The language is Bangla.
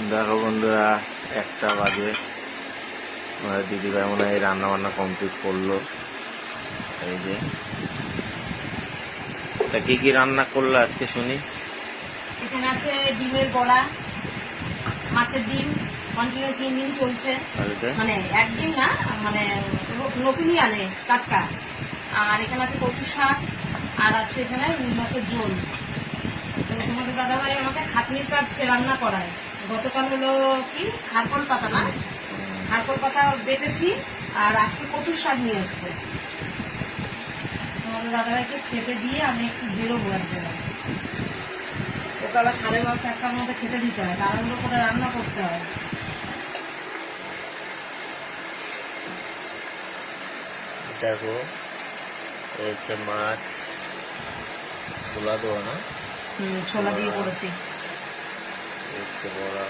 দেখো বন্ধুরা, 1টা বাজে। দিদিভাই মনে হয় রান্না বান্না কমপ্লিট করলো। এই যে, তা কি কি রান্না করলো আজকে শুনি। এখানে আছে ডিমের বড়া, মাছের ডিম কন্টিনিউ 3 দিন চলছে, মানে একদিন না, মানে নতুনই আনে টাটকা। আর এখানে আছে কচু শাক, আর আছে এখানে রুই মাছের ঝোল। তো তোমাদের দাদাভাই আমাকে খাটনির কাজ রান্না করায়। গতকাল হলো কি হারকল পাতা, না হারকল পাতা বেটেছি, আর আজকে কচুর শাক নিয়ে এসছে। তোমাদের দাদাভাইকে খেতে দিয়ে আমি একটু বেরোবো একদিন। ওকে আবার 12:30 1টার মধ্যে খেতে দিতে হয়, তাড়াহুড়ো করে রান্না করতে হয়। দেখো, হচ্ছে মাছ ছোলা দেওয়া, না ছোলা দিয়ে করেছি। হচ্ছে বড়া।